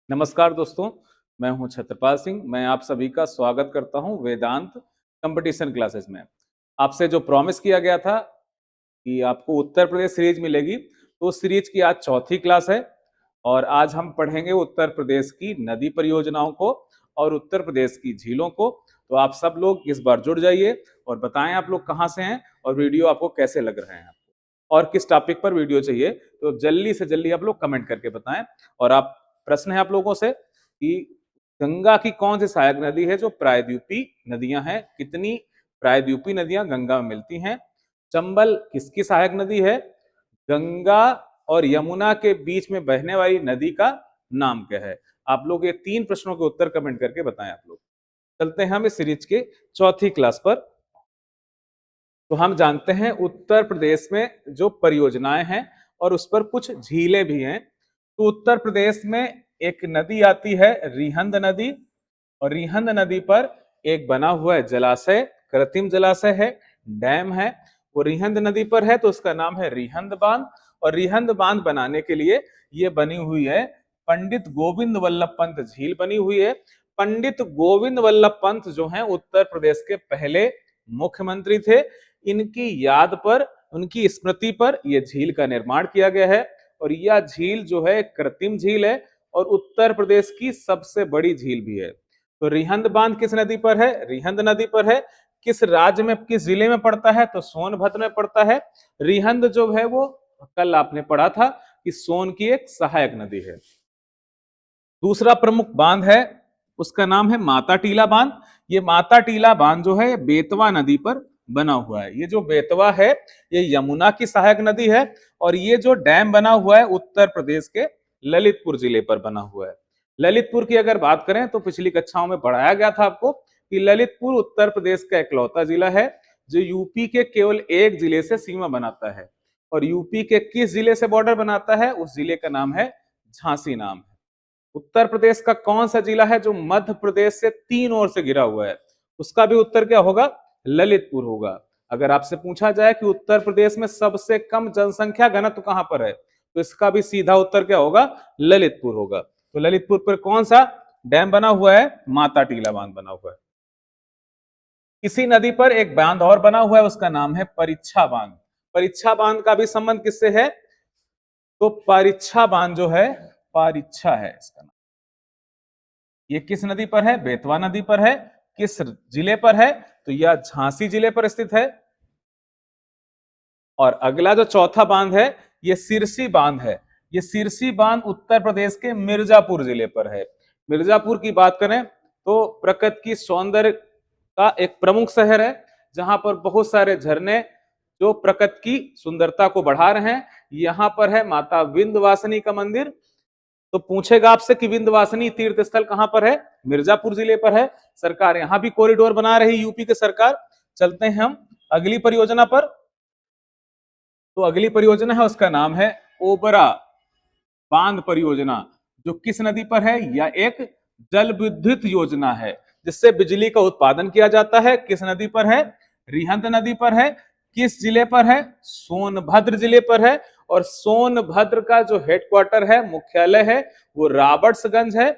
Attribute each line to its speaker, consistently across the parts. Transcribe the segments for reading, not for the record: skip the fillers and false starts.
Speaker 1: नमस्कार दोस्तों, मैं हूं छत्रपाल सिंह। मैं आप सभी का स्वागत करता हूं वेदांत कंपटीशन क्लासेस में। आपसे जो प्रॉमिस किया गया था कि आपको उत्तर प्रदेश सीरीज मिलेगी, तो उस सीरीज की आज चौथी क्लास है और आज हम पढ़ेंगे उत्तर प्रदेश की नदी परियोजनाओं को और उत्तर प्रदेश की झीलों को। तो आप सब लोग इस बार जुड़ जाइए और बताएं आप लोग कहाँ से हैं और वीडियो आपको कैसे लग रहे हैं और किस टॉपिक पर वीडियो चाहिए। तो जल्दी से जल्दी आप लोग कमेंट करके बताएं। और आप प्रश्न है आप लोगों से कि गंगा की कौन सी सहायक नदी है जो प्रायद्वीपी नदियां हैं, कितनी प्रायद्वीपी नदियां गंगा में मिलती हैं, चंबल किसकी सहायक नदी है, गंगा और यमुना के बीच में बहने वाली नदी का नाम क्या है। आप लोग ये तीन प्रश्नों के उत्तर कमेंट करके बताएं। आप लोग चलते हैं हम इस सीरीज के चौथी क्लास पर। तो हम जानते हैं उत्तर प्रदेश में जो परियोजनाएं हैं और उस पर कुछ झीलें भी हैं। तो उत्तर प्रदेश में एक नदी आती है रिहंद नदी, और रिहंद नदी पर एक बना हुआ है जलाशय, कृत्रिम जलाशय है, डैम है। वो रिहंद नदी पर है तो उसका नाम है रिहंद बांध। और रिहंद बांध बनाने के लिए ये बनी हुई है पंडित गोविंद वल्लभ पंत झील बनी हुई है। पंडित गोविंद वल्लभ पंत जो हैं उत्तर प्रदेश के पहले मुख्यमंत्री थे। इनकी याद पर, उनकी स्मृति पर यह झील का निर्माण किया गया है। और यह झील जो है कृत्रिम झील है और उत्तर प्रदेश की सबसे बड़ी झील भी है। तो रिहंद बांध किस नदी पर है? रिहंद नदी पर है। किस राज्य में, किस जिले में पड़ता है? तो सोनभद्र में पड़ता है। रिहंद जो है वो कल आपने पढ़ा था कि सोन की एक सहायक नदी है। दूसरा प्रमुख बांध है, उसका नाम है माता टीला बांध। ये माता टीला बांध जो है बेतवा नदी पर बना हुआ है। ये जो बेतवा है ये यमुना की सहायक नदी है। और ये जो डैम बना हुआ है उत्तर प्रदेश के ललितपुर जिले पर बना हुआ है। ललितपुर की अगर बात करें तो पिछली कक्षाओं में पढ़ाया गया था आपको कि ललितपुर उत्तर प्रदेश का इकलौता जिला है जो यूपी के केवल एक जिले से सीमा बनाता है। और यूपी के किस जिले से बॉर्डर बनाता है? उस जिले का नाम है झांसी नाम है। उत्तर प्रदेश का कौन सा जिला है जो मध्य प्रदेश से तीन ओर से घिरा हुआ है? उसका भी उत्तर क्या होगा? ललितपुर होगा। अगर आपसे पूछा जाए कि उत्तर प्रदेश में सबसे कम जनसंख्या घनत्व कहां पर है, तो इसका भी सीधा उत्तर क्या होगा? ललितपुर होगा। तो ललितपुर पर कौन सा डैम बना हुआ है? माता टीला बांध बना हुआ है। किसी नदी पर एक बांध और बना हुआ है, उसका नाम है परीक्षा बांध। परीक्षा बांध का भी संबंध किससे है? तो परीक्षा बांध जो है, परीक्षा है इसका नाम। ये किस नदी पर है? बेतवा नदी पर है। किस जिले पर है? तो यह झांसी जिले पर स्थित है। और अगला जो चौथा बांध है ये सिरसी बांध है। ये सिरसी बांध उत्तर प्रदेश के मिर्जापुर जिले पर है। मिर्जापुर की बात करें तो प्रकृति की सौंदर्य का एक प्रमुख शहर है जहां पर बहुत सारे झरने जो प्रकृति की सुंदरता को बढ़ा रहे हैं। यहाँ पर है माता विंध्यवासिनी का मंदिर। तो पूछेगा आपसे कि विंध्यवासिनी तीर्थ स्थल कहां पर है? मिर्जापुर जिले पर है। सरकार यहां भी कॉरिडोर बना रही यूपी की सरकार। चलते हैं हम अगली परियोजना पर। तो अगली परियोजना है उसका नाम है ओबरा बांध परियोजना, जो किस नदी पर है? यह एक जल विद्युत योजना है जिससे बिजली का उत्पादन किया जाता है। किस नदी पर है? रिहंद नदी पर है। किस जिले पर है? सोनभद्र जिले पर है। और सोनभद्र का जो हेडक्वार्टर है, मुख्यालय है, वो रॉबर्ट्सगंज है।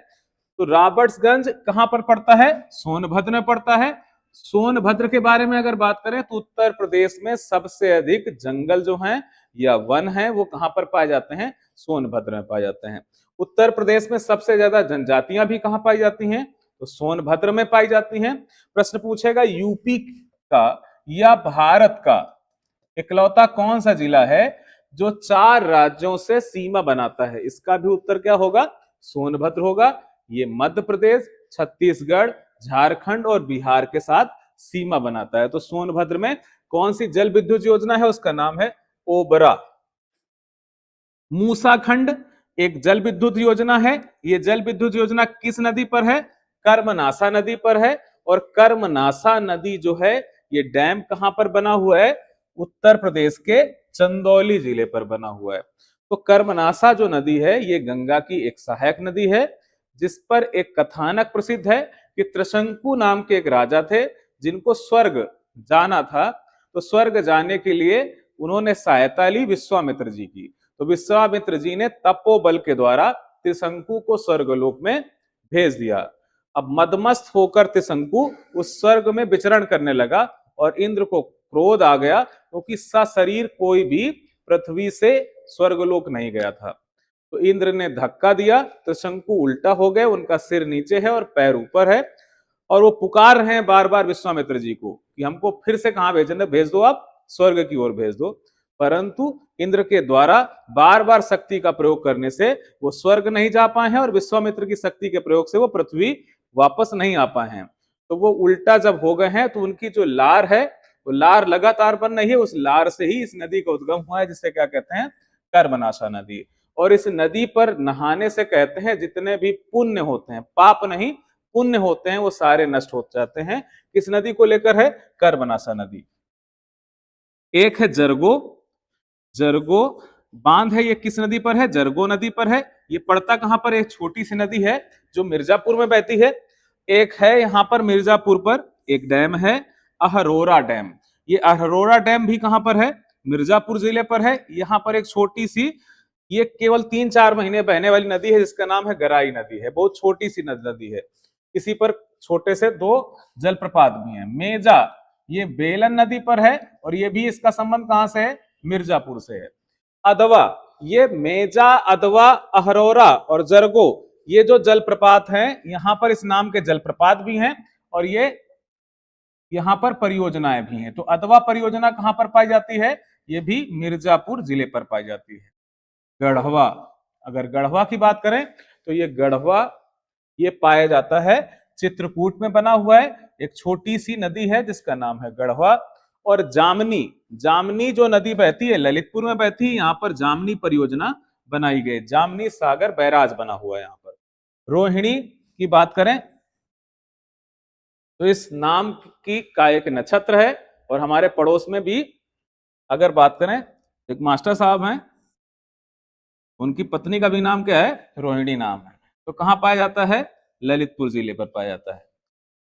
Speaker 1: तो रॉबर्ट्सगंज कहां पर पड़ता है? सोनभद्र में पड़ता है। सोनभद्र के बारे में अगर बात करें तो उत्तर प्रदेश में सबसे अधिक जंगल जो हैं या वन हैं वो कहां पर पाए जाते हैं? सोनभद्र में पाए जाते हैं। उत्तर प्रदेश में सबसे ज्यादा जनजातियां भी कहां पाई जाती हैं? तो सोनभद्र में पाई जाती हैं। प्रश्न पूछेगा यूपी का या भारत का इकलौता कौन सा जिला है जो चार राज्यों से सीमा बनाता है? इसका भी उत्तर क्या होगा? सोनभद्र होगा। ये मध्य प्रदेश, छत्तीसगढ़, झारखंड और बिहार के साथ सीमा बनाता है। तो सोनभद्र में कौन सी जल विद्युत योजना है? उसका नाम है ओबरा। मूसाखंड एक जल विद्युत योजना है। ये जल विद्युत योजना किस नदी पर है? कर्मनासा नदी पर है। और कर्मनासा नदी जो है ये डैम कहां पर बना हुआ है? उत्तर प्रदेश के चंदौली जिले पर बना हुआ है। तो कर्मनासा जो नदी है ये गंगा की एक सहायक नदी है जिस पर एक कथानक प्रसिद्ध है कि त्रिशंकु नाम के एक राजा थे जिनको स्वर्ग जाना था। तो स्वर्ग जाने के लिए उन्होंने सहायता ली विश्वामित्र जी की। तो विश्वामित्र जी ने तपोबल के द्वारा त्रिशंकु को स्वर्गलोक में भेज दिया। अब मदमस्त होकर त्रिशंकु उस स्वर्ग में विचरण करने लगा और इंद्र को क्रोध आ गया क्योंकि सशरीर कोई भी पृथ्वी से स्वर्गलोक नहीं गया था। तो इंद्र ने धक्का दिया, त्रिशंकु उल्टा हो गए, उनका सिर नीचे है और पैर ऊपर है, और वो पुकार रहे हैं बार बार विश्वामित्र जी को कि हमको फिर से कहां भेजना, भेज दो, आप स्वर्ग की ओर भेज दो। परंतु इंद्र के द्वारा बार बार शक्ति का प्रयोग करने से वो स्वर्ग नहीं जा पाए हैं और विश्वामित्र की शक्ति के प्रयोग से वो पृथ्वी वापस नहीं आ पाए हैं। तो वो उल्टा जब हो गए हैं तो उनकी जो लार है वो लार लगातार बन रही है, उस लार से ही इस नदी का उद्गम हुआ है जिसे क्या कहते हैं, कर्मनाशा नदी। और इस नदी पर नहाने से कहते हैं जितने भी पुण्य होते हैं, पाप नहीं पुण्य होते हैं, वो सारे नष्ट हो जाते हैं। किस नदी को लेकर है, कर्मनाशा नदी। एक है जरगो, जरगो बांध है, ये किस नदी पर है, जरगो नदी पर है। ये पड़ता कहां पर, एक छोटी सी नदी है जो मिर्जापुर में बहती है। एक है यहां पर मिर्जापुर पर एक डैम है, अहरोरा डैम। ये अहरोरा डैम भी कहां पर है, मिर्जापुर जिले पर है। यहां पर एक छोटी सी, ये केवल 3-4 महीने बहने वाली नदी है जिसका नाम है गराई नदी है, बहुत छोटी सी नदी है। इसी पर छोटे से 2 जलप्रपात भी हैं। मेजा ये बेलन नदी पर है और ये भी, इसका संबंध कहां से है, मिर्जापुर से है। अदवा, ये मेजा, अदवा, अहरोरा और जरगो, ये जो जलप्रपात हैं यहां पर इस नाम के जलप्रपात भी हैं और ये यहां पर परियोजनाएं भी हैं। तो अदवा परियोजना कहां पर पाई जाती है, ये भी मिर्जापुर जिले पर पाई जाती है। गढ़वा, अगर गढ़वा की बात करें तो ये गढ़वा ये पाया जाता है चित्रकूट में बना हुआ है, एक छोटी सी नदी है जिसका नाम है गढ़वा। और जामनी, जामनी जो नदी बहती है ललितपुर में बहती है, यहाँ पर जामनी परियोजना बनाई गई, जामनी सागर बैराज बना हुआ है यहाँ पर। रोहिणी की बात करें तो इस नाम की का एक नक्षत्र है और हमारे पड़ोस में भी अगर बात करें, एक मास्टर साहब हैं, उनकी पत्नी का भी नाम क्या है, रोहिणी नाम है। तो कहां पाया जाता है, ललितपुर जिले पर पाया जाता है।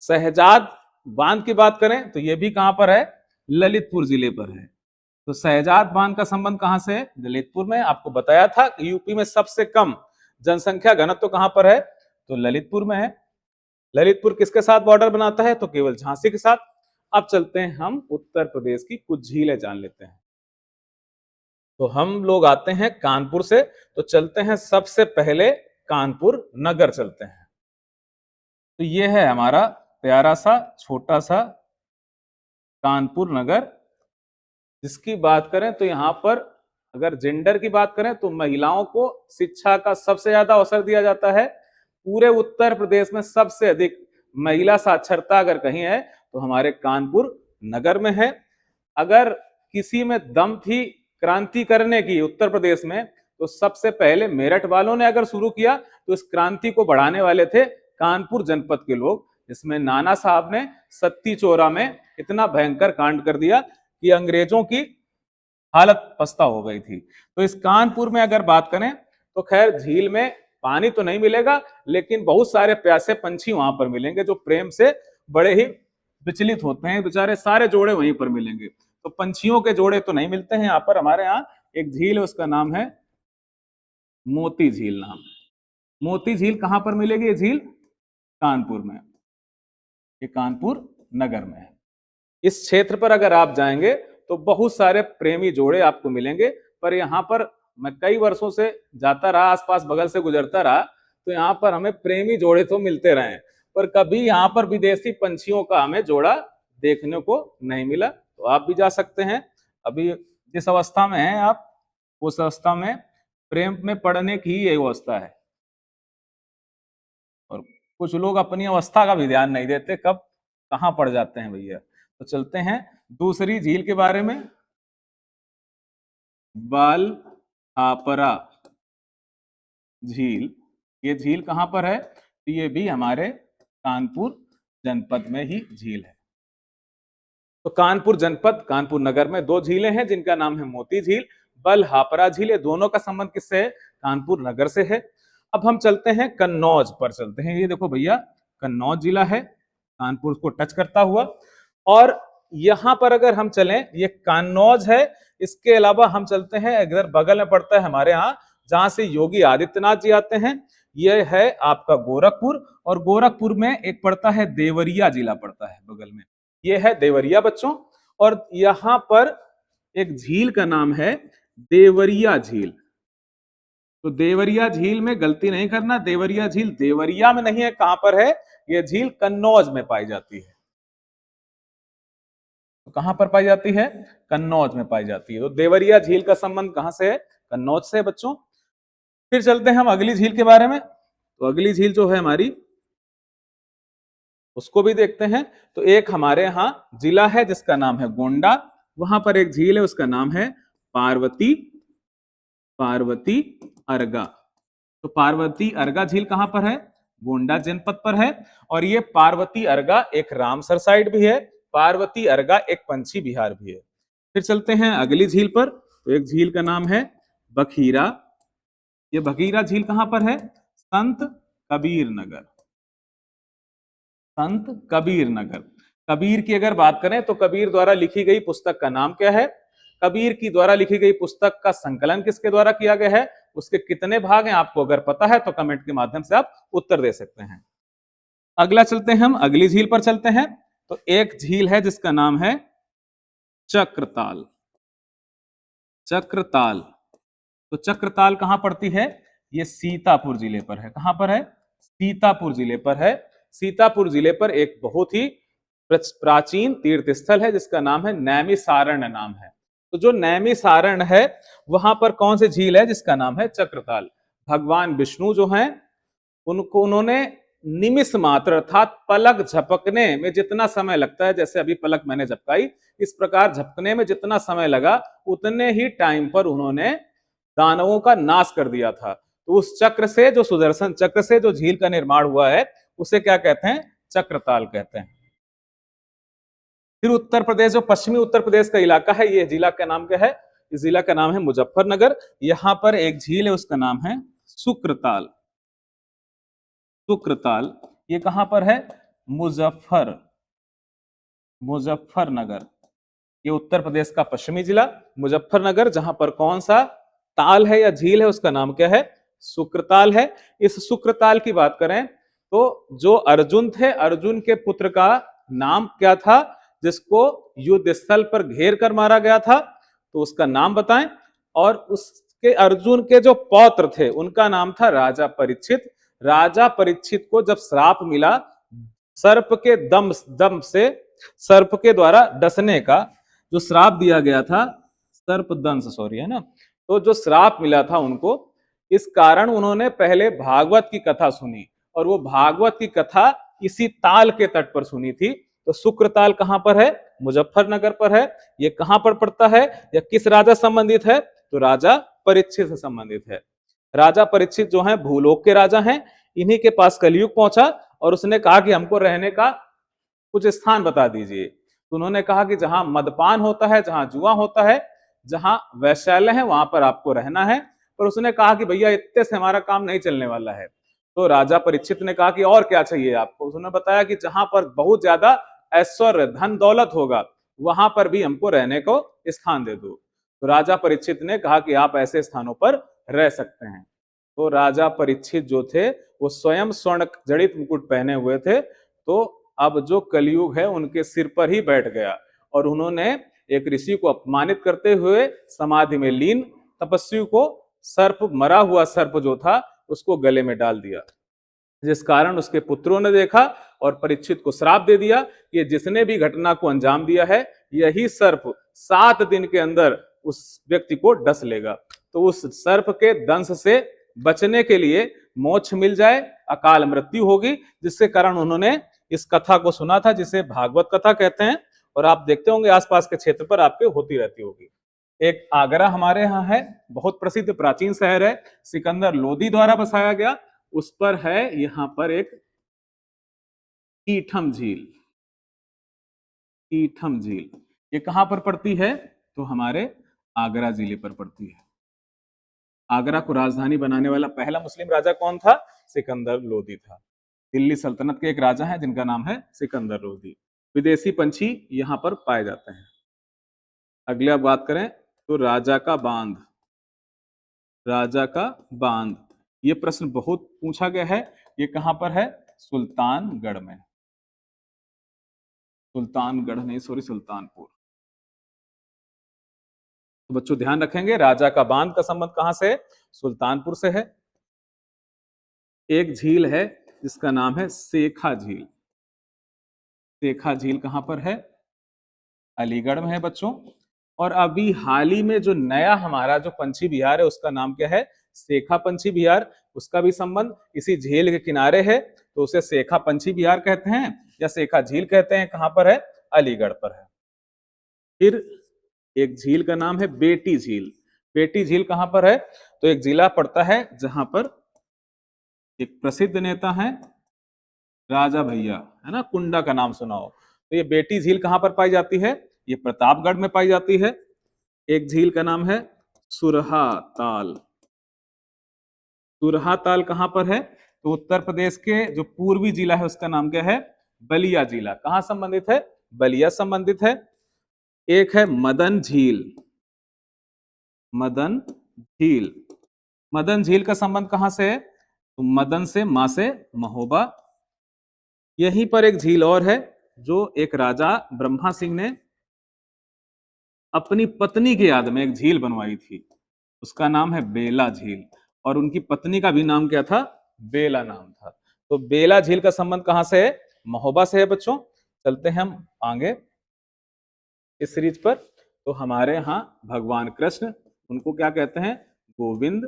Speaker 1: सहजाद बांध की बात करें तो यह भी कहां पर है, ललितपुर जिले पर है। तो सहजाद बांध का संबंध कहां से है, ललितपुर में। आपको बताया था कि यूपी में सबसे कम जनसंख्या घनत्व तो कहां पर है, तो ललितपुर में है। ललितपुर किसके साथ बॉर्डर बनाता है, तो केवल झांसी के साथ। अब चलते हैं हम उत्तर प्रदेश की कुछ झीलें जान लेते हैं। तो हम लोग आते हैं कानपुर से, तो चलते हैं सबसे पहले कानपुर नगर चलते हैं। तो ये है हमारा प्यारा सा छोटा सा कानपुर नगर। जिसकी बात करें तो यहाँ पर अगर जेंडर की बात करें तो महिलाओं को शिक्षा का सबसे ज्यादा अवसर दिया जाता है। पूरे उत्तर प्रदेश में सबसे अधिक महिला साक्षरता अगर कहीं है तो हमारे कानपुर नगर में है। अगर किसी में दम थी क्रांति करने की उत्तर प्रदेश में, तो सबसे पहले मेरठ वालों ने अगर शुरू किया तो इस क्रांति को बढ़ाने वाले थे कानपुर जनपद के लोग, जिसमें नाना साहब ने सत्ती चोरा में इतना भयंकर कांड कर दिया कि अंग्रेजों की हालत पस्ता हो गई थी। तो इस कानपुर में अगर बात करें तो खैर झील में पानी तो नहीं मिलेगा, लेकिन बहुत सारे प्यासे पंछी वहां पर मिलेंगे जो प्रेम से बड़े ही विचलित होते हैं, बेचारे सारे जोड़े वहीं पर मिलेंगे। तो पंछियों के जोड़े तो नहीं मिलते हैं यहाँ पर। हमारे यहाँ एक झील है उसका नाम है मोती झील नाम। मोती झील कहां पर मिलेगी, ये झील कानपुर में, ये कानपुर नगर में है। इस क्षेत्र पर अगर आप जाएंगे तो बहुत सारे प्रेमी जोड़े आपको मिलेंगे। पर यहाँ पर मैं कई वर्षों से जाता रहा, आसपास बगल से गुजरता रहा, तो यहाँ पर हमें प्रेमी जोड़े तो मिलते रहे, पर कभी यहाँ पर विदेशी पंछियों का हमें जोड़ा देखने को नहीं मिला। तो आप भी जा सकते हैं, अभी जिस अवस्था में हैं आप उस अवस्था में प्रेम में पड़ने की ही अवस्था है। और कुछ लोग अपनी अवस्था का भी ध्यान नहीं देते, कब कहां पड़ जाते हैं भैया। तो चलते हैं दूसरी झील के बारे में, बाल हापरा झील। ये झील कहां पर है, तो ये भी हमारे कानपुर जनपद में ही झील है। तो कानपुर जनपद कानपुर नगर में 2 झीलें हैं जिनका नाम है मोती झील, बल हापरा झील। ये दोनों का संबंध किससे है, कानपुर नगर से है। अब हम चलते हैं कन्नौज पर चलते हैं। ये देखो भैया कन्नौज जिला है, कानपुर को टच करता हुआ। और यहां पर अगर हम चलें, ये कन्नौज है, इसके अलावा हम चलते हैं इधर बगल में पड़ता है हमारे यहाँ जहां से योगी आदित्यनाथ जी आते हैं, यह है आपका गोरखपुर। और गोरखपुर में एक पड़ता है देवरिया जिला पड़ता है बगल में, यह है देवरिया बच्चों। और यहां पर एक झील का नाम है देवरिया झील। तो देवरिया झील में गलती नहीं करना, देवरिया झील देवरिया में नहीं है, कहां पर है? यह झील कन्नौज में पाई जाती है। तो कहां पर पाई जाती है? कन्नौज में पाई जाती है। तो देवरिया झील का संबंध कहां से है? कन्नौज से है बच्चों। फिर चलते हैं हम अगली झील के बारे में। तो अगली झील जो है हमारी, उसको भी देखते हैं। तो एक हमारे यहाँ जिला है जिसका नाम है गोंडा, वहां पर एक झील है उसका नाम है पार्वती, पार्वती अर्गा। तो पार्वती अर्गा झील कहां पर है? गोंडा जनपद पर है। और ये पार्वती अर्गा एक रामसर साइट भी है, पार्वती अर्गा एक पंछी विहार भी है। फिर चलते हैं अगली झील पर। तो एक झील का नाम है बखीरा। ये बखीरा झील कहां पर है? संत कबीर नगर, संत कबीर नगर। कबीर की अगर बात करें तो कबीर द्वारा लिखी गई पुस्तक का नाम क्या है? कबीर की द्वारा लिखी गई पुस्तक का संकलन किसके द्वारा किया गया है? उसके कितने भाग हैं आपको अगर पता है तो कमेंट के माध्यम से आप उत्तर दे सकते हैं। अगला चलते हैं हम अगली झील पर चलते हैं। तो एक झील है जिसका नाम है चक्रताल, चक्रताल। तो चक्रताल कहां पड़ती है? ये सीतापुर जिले पर है। कहां पर है? सीतापुर जिले पर है। सीतापुर जिले पर एक बहुत ही प्राचीन तीर्थ स्थल है जिसका नाम है नैमिसारण्य नाम है। तो जो नैमिसारण्य है वहां पर कौन सी झील है जिसका नाम है चक्रताल? भगवान विष्णु जो हैं उनको उन्होंने निमिष मात्र अर्थात पलक झपकने में जितना समय लगता है, जैसे अभी पलक मैंने झपकाई, इस प्रकार झपकने में जितना समय लगा उतने ही टाइम पर उन्होंने दानवों का नाश कर दिया था। तो उस चक्र से, जो सुदर्शन चक्र से जो झील का निर्माण हुआ है, उसे क्या कहते हैं? चक्रताल कहते हैं। फिर उत्तर प्रदेश, जो पश्चिमी उत्तर प्रदेश का इलाका है, ये जिला का नाम क्या है? इस जिला का नाम है मुजफ्फरनगर। यहां पर एक झील है उसका नाम है सुक्रताल, सुक्रताल। ये कहां पर है? मुजफ्फरनगर। ये उत्तर प्रदेश का पश्चिमी जिला मुजफ्फरनगर, जहां पर कौन सा ताल है या झील है उसका नाम क्या है? सुक्रताल है। इस सुक्रताल की बात करें तो जो अर्जुन थे, अर्जुन के पुत्र का नाम क्या था जिसको युद्ध स्थल पर घेर कर मारा गया था? तो उसका नाम बताएं। और उसके अर्जुन के जो पौत्र थे उनका नाम था राजा परीक्षित। राजा परीक्षित को जब श्राप मिला सर्प के दम दम से, सर्प के द्वारा डसने का जो श्राप दिया गया था, सर्प दंश सॉरी है ना, तो जो श्राप मिला था उनको, इस कारण उन्होंने पहले भागवत की कथा सुनी और वो भागवत की कथा इसी ताल के तट पर सुनी थी। तो शुक्रताल कहां पर है? मुजफ्फरनगर पर है। ये कहां पर पड़ता है या किस राजा संबंधित है? तो राजा परीक्षित से संबंधित है। राजा परीक्षित जो है भूलोक के राजा हैं। इन्हीं के पास कलयुग पहुंचा और उसने कहा कि हमको रहने का कुछ स्थान बता दीजिए। तो उन्होंने कहा कि जहां मदपान होता है, जहां जुआ होता है, जहां वैश्यालय है, वहां पर आपको रहना है। पर उसने कहा कि भैया इतने से हमारा काम नहीं चलने वाला है। तो राजा परीक्षित ने कहा कि और क्या चाहिए आपको? उसने बताया कि जहां पर बहुत ज्यादा ऐश्वर्य धन दौलत होगा वहां पर भी हमको रहने को स्थान दे दो। तो राजा परीक्षित ने कहा कि आप ऐसे स्थानों पर रह सकते हैं। तो राजा परीक्षित जो थे वो स्वयं स्वर्ण जड़ित मुकुट पहने हुए थे। तो अब जो कलयुग है उनके सिर पर ही बैठ गया और उन्होंने एक ऋषि को अपमानित करते हुए समाधि में लीन तपस्वी को सर्प, मरा हुआ सर्प जो था उसको गले में डाल दिया, जिस कारण उसके पुत्रों ने देखा और परीक्षित को श्राप दे दिया कि जिसने भी घटना को अंजाम दिया है यही सर्प 7 दिन के अंदर उस व्यक्ति को डस लेगा। तो उस सर्प के दंश से बचने के लिए मोक्ष मिल जाए, अकाल मृत्यु होगी, जिसके कारण उन्होंने इस कथा को सुना था जिसे भागवत कथा कहते हैं। और आप देखते होंगे आसपास के क्षेत्र पर आपके होती रहती होगी। एक आगरा हमारे यहाँ है, बहुत प्रसिद्ध प्राचीन शहर है, सिकंदर लोदी द्वारा बसाया गया। उस पर है यहां पर एक कीठम झील, कीठम झील। ये कहां पर पड़ती है? तो हमारे आगरा जिले पर पड़ती है। आगरा को राजधानी बनाने वाला पहला मुस्लिम राजा कौन था? सिकंदर लोदी था। दिल्ली सल्तनत के एक राजा हैं जिनका नाम है सिकंदर लोदी। विदेशी पंछी यहां पर पाए जाते हैं। अगले आप बात करें तो राजा का बांध, राजा का बांध। ये प्रश्न बहुत पूछा गया है। ये कहां पर है? सुल्तानगढ़ में। सुल्तानगढ़ नहीं, सॉरी, सुल्तानपुर। तो बच्चों ध्यान रखेंगे, राजा का बांध का संबंध कहां से है? सुल्तानपुर से है। एक झील है जिसका नाम है सेखा झील। सेखा झील कहां पर है? अलीगढ़ में है बच्चों। और अभी हाल ही में जो नया हमारा जो पंछी विहार है उसका नाम क्या है? सेखा पंछी विहार। उसका भी संबंध इसी झील के किनारे है, तो उसे सेखा पंछी विहार कहते हैं या सेखा झील कहते हैं। कहां पर है? अलीगढ़ पर है। फिर एक झील का नाम है बेटी झील। बेटी झील कहां पर है? तो एक जिला पड़ता है जहां पर एक प्रसिद्ध नेता है राजा भैया, है ना, कुंडा का नाम सुना हो। तो ये बेटी झील कहां पर पाई जाती है? ये प्रतापगढ़ में पाई जाती है। एक झील का नाम है सुरहा ताल। सुरहा ताल कहां पर है? तो उत्तर प्रदेश के जो पूर्वी जिला है उसका नाम क्या है? बलिया जिला। कहां संबंधित है? बलिया संबंधित है। एक है मदन झील। मदन झील। मदन झील का संबंध कहां से है? तो मदन से, मां से महोबा। यहीं पर एक झील और है जो एक राजा ब्रह्मा सिंह ने अपनी पत्नी की याद में एक झील बनवाई थी। उसका नाम है बेला झील। और उनकी पत्नी का भी नाम क्या था? बेला नाम था। तो बेला झील का संबंध कहां से है? महोबा से है बच्चों। चलते हैं हम आगे इस सीरीज पर। तो हमारे यहाँ भगवान कृष्ण, उनको क्या कहते हैं? गोविंद।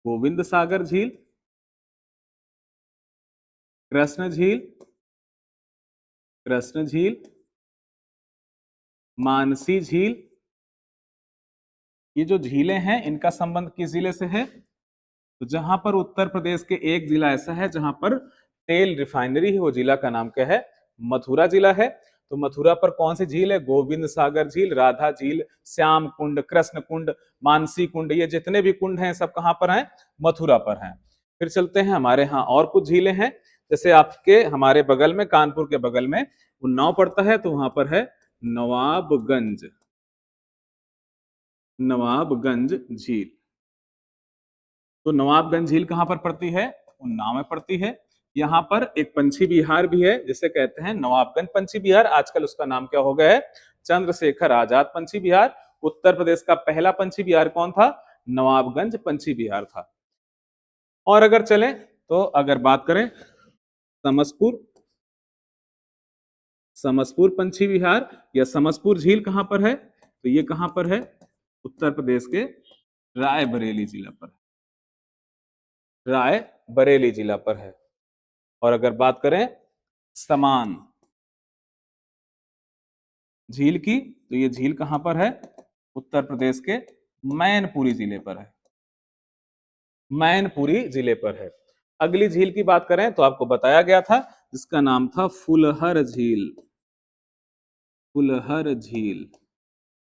Speaker 1: गोविंद सागर झील, कृष्ण झील, कृष्ण झील, मानसी झील। ये जो झीलें हैं इनका संबंध किस जिले से है? तो जहां पर उत्तर प्रदेश के एक जिला ऐसा है जहां पर तेल रिफाइनरी है, वो जिला का नाम क्या है? मथुरा जिला है। तो मथुरा पर कौन सी झील है? गोविंद सागर झील, राधा झील, श्याम कुंड, कृष्ण कुंड, मानसी कुंड, ये जितने भी कुंड हैं सब कहां पर हैं? मथुरा पर हैं। फिर चलते हैं, हमारे यहाँ और कुछ झीलें हैं। जैसे आपके हमारे बगल में, कानपुर के बगल में उन्नाव पड़ता है, तो वहां पर है नवाबगंज। नवाबगंज झील। तो नवाबगंज झील कहां पर पड़ती है? उन्नाव में पड़ती है। यहाँ पर एक पंछी विहार भी है जिसे कहते हैं नवाबगंज पंछी विहार। आजकल उसका नाम क्या हो गया है? चंद्रशेखर आजाद पंछी विहार। उत्तर प्रदेश का पहला पंछी विहार कौन था? नवाबगंज पंछी विहार था। और अगर चले तो अगर बात करें समसपुर, समसपुर पंछी विहार या समसपुर झील कहां पर है? तो ये कहां पर है? उत्तर प्रदेश के रायबरेली जिला पर। राय बरेली जिला पर है। और अगर बात करें समान झील की, तो ये झील कहां पर है? उत्तर प्रदेश के मैनपुरी जिले पर है। मैनपुरी जिले पर है। अगली झील की बात करें तो आपको बताया गया था, जिसका नाम था फुलहर झील। फुलहर झील।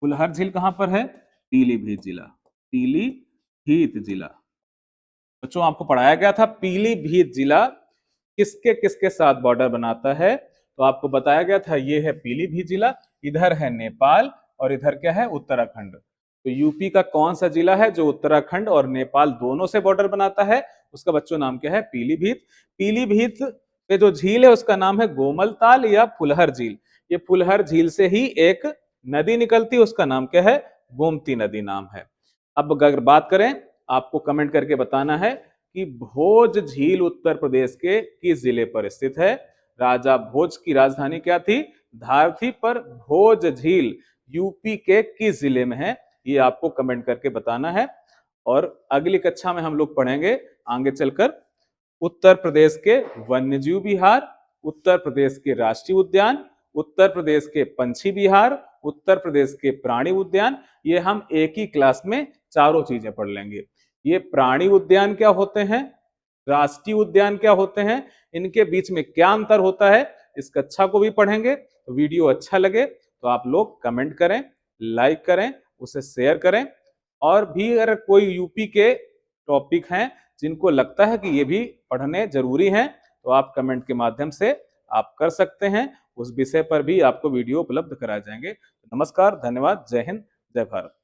Speaker 1: फुलहर झील कहां पर है? पीलीभीत जिला। पीलीभीत जिला। बच्चों आपको पढ़ाया गया था पीलीभीत जिला किसके किसके साथ बॉर्डर बनाता है। तो आपको बताया गया था ये है पीलीभीत जिला, इधर है नेपाल और इधर क्या है? उत्तराखंड। तो यूपी का कौन सा जिला है जो उत्तराखंड और नेपाल दोनों से बॉर्डर बनाता है? उसका बच्चों नाम क्या है? पीलीभीत। पीलीभीत पे जो झील है उसका नाम है गोमलताल या फुलहर झील। ये फुलहर झील से ही एक नदी निकलती है, उसका नाम क्या है? गोमती नदी नाम है। अब अगर बात करें, आपको कमेंट करके बताना है कि भोज झील उत्तर प्रदेश के किस जिले पर स्थित है? राजा भोज की राजधानी क्या थी? धार थी। पर भोज झील यूपी के किस जिले में है? ये आपको कमेंट करके बताना है। और अगली कक्षा में हम लोग पढ़ेंगे आगे चलकर उत्तर प्रदेश के वन्यजीव विहार, उत्तर प्रदेश के राष्ट्रीय उद्यान, उत्तर प्रदेश के पंछी विहार, उत्तर प्रदेश के प्राणी उद्यान। ये हम एक ही क्लास में चारों चीजें पढ़ लेंगे। ये प्राणी उद्यान क्या होते हैं, राष्ट्रीय उद्यान क्या होते हैं, इनके बीच में क्या अंतर होता है, इस कक्षा को भी पढ़ेंगे। तो वीडियो अच्छा लगे तो आप लोग कमेंट करें, लाइक करें, उसे शेयर करें। और भी अगर कोई यूपी के टॉपिक हैं जिनको लगता है कि ये भी पढ़ने जरूरी हैं, तो आप कमेंट के माध्यम से आप कर सकते हैं। उस विषय पर भी आपको वीडियो उपलब्ध कराए जाएंगे। नमस्कार, धन्यवाद, जय हिंद, जय भारत।